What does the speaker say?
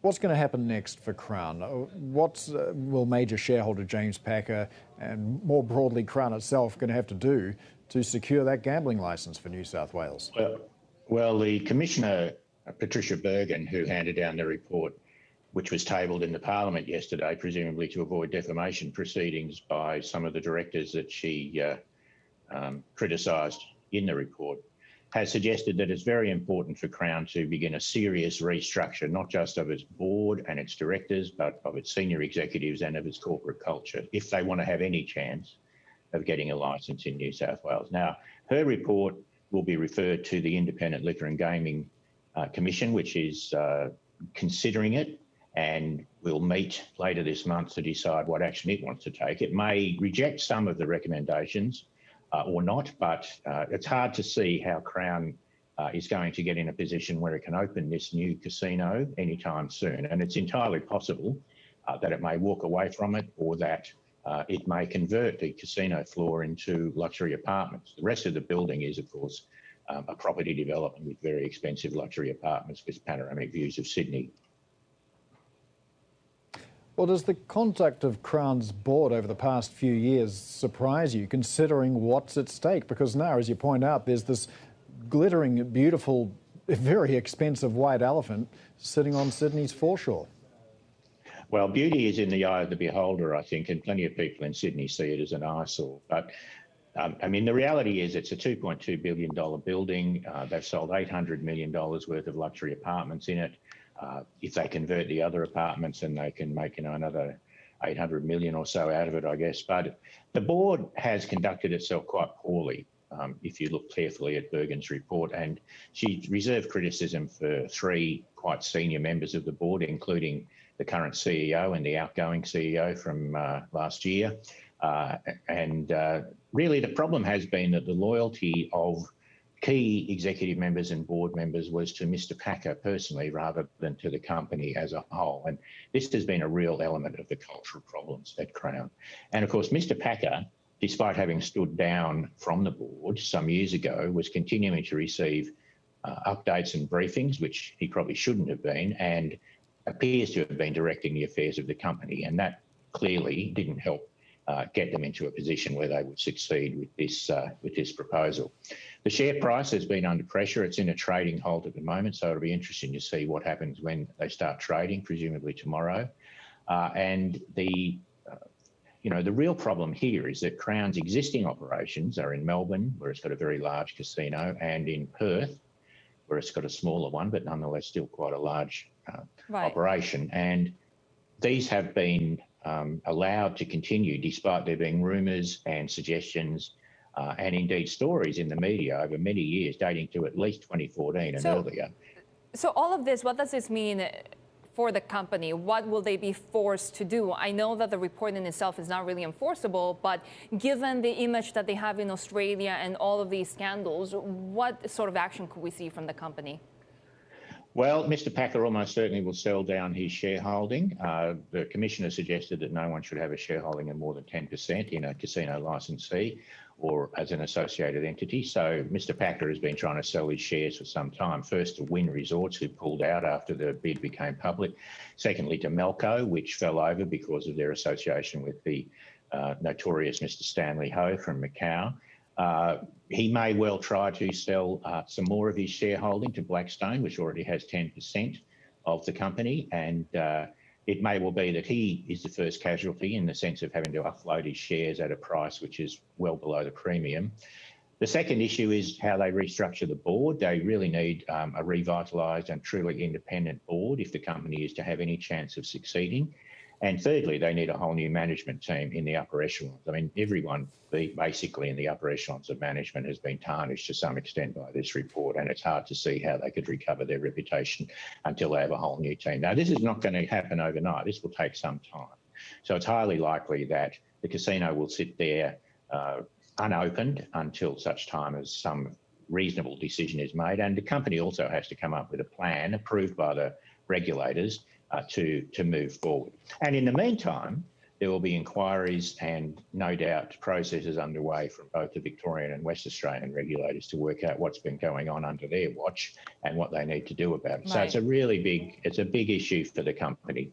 What's going to happen next for Crown? What will major shareholder James Packer and more broadly Crown itself going to have to do to secure that gambling licence for New South Wales? Well, the Commissioner, Patricia Bergen, who handed down the report, which was tabled in the Parliament yesterday, presumably to avoid defamation proceedings by some of the directors that she criticised in the report, has suggested that it's very important for Crown to begin a serious restructure, not just of its board and its directors, but of its senior executives and of its corporate culture, if they want to have any chance of getting a licence in New South Wales. Now, her report will be referred to the Independent Liquor and Gaming Commission, which is considering it, and will meet later this month to decide what action it wants to take. It may reject some of the recommendations or not, but it's hard to see how Crown is going to get in a position where it can open this new casino anytime soon. And it's entirely possible that it may walk away from it, or that it may convert the casino floor into luxury apartments. The rest of the building is, of course, a property development with very expensive luxury apartments with panoramic views of Sydney. Well, does the conduct of Crown's board over the past few years surprise you, considering what's at stake? Because now, as you point out, there's this glittering, beautiful, very expensive white elephant sitting on Sydney's foreshore. Well, beauty is in the eye of the beholder, I think, and plenty of people in Sydney see it as an eyesore. But, I mean, the reality is it's a $2.2 billion building. They've sold $800 million worth of luxury apartments in it. If they convert the other apartments, and they can make another 800 million or so out of it, I guess. But the board has conducted itself quite poorly, if you look carefully at Bergen's report. And she reserved criticism for three quite senior members of the board, including the current CEO and the outgoing CEO from last year. Really, the problem has been that the loyalty of key executive members and board members was to Mr. Packer personally, rather than to the company as a whole. And this has been a real element of the cultural problems at Crown. And of course, Mr. Packer, despite having stood down from the board some years ago, was continuing to receive updates and briefings, which he probably shouldn't have been, and appears to have been directing the affairs of the company. And that clearly didn't help get them into a position where they would succeed with this proposal. The share price has been under pressure. It's in a trading halt at the moment, so it'll be interesting to see what happens when they start trading, presumably tomorrow. The real problem here is that Crown's existing operations are in Melbourne, where it's got a very large casino, and in Perth, where it's got a smaller one, but nonetheless still quite a large operation. And these have been allowed to continue despite there being rumours and suggestions and indeed stories in the media over many years, dating to at least 2014 and earlier. So all of this, what does this mean for the company? What will they be forced to do? I know that the report in itself is not really enforceable, but given the image that they have in Australia and all of these scandals, what sort of action could we see from the company? Well, Mr. Packer almost certainly will sell down his shareholding. The Commissioner suggested that no one should have a shareholding of more than 10% in a casino licensee or as an associated entity. So Mr. Packer has been trying to sell his shares for some time. First to Wynn Resorts, who pulled out after the bid became public. Secondly to Melco, which fell over because of their association with the notorious Mr. Stanley Ho from Macau. He may well try to sell some more of his shareholding to Blackstone, which already has 10% of the company. And it may well be that he is the first casualty in the sense of having to offload his shares at a price which is well below the premium. The second issue is how they restructure the board. They really need a revitalised and truly independent board if the company is to have any chance of succeeding. And thirdly, they need a whole new management team in the upper echelons. I mean, everyone basically in the upper echelons of management has been tarnished to some extent by this report, and it's hard to see how they could recover their reputation until they have a whole new team. Now, this is not going to happen overnight. This will take some time. So it's highly likely that the casino will sit there unopened until such time as some reasonable decision is made. And the company also has to come up with a plan approved by the regulators to move forward. And in the meantime, there will be inquiries and no doubt processes underway from both the Victorian and West Australian regulators to work out what's been going on under their watch and what they need to do about it. So it's a really big issue for the company.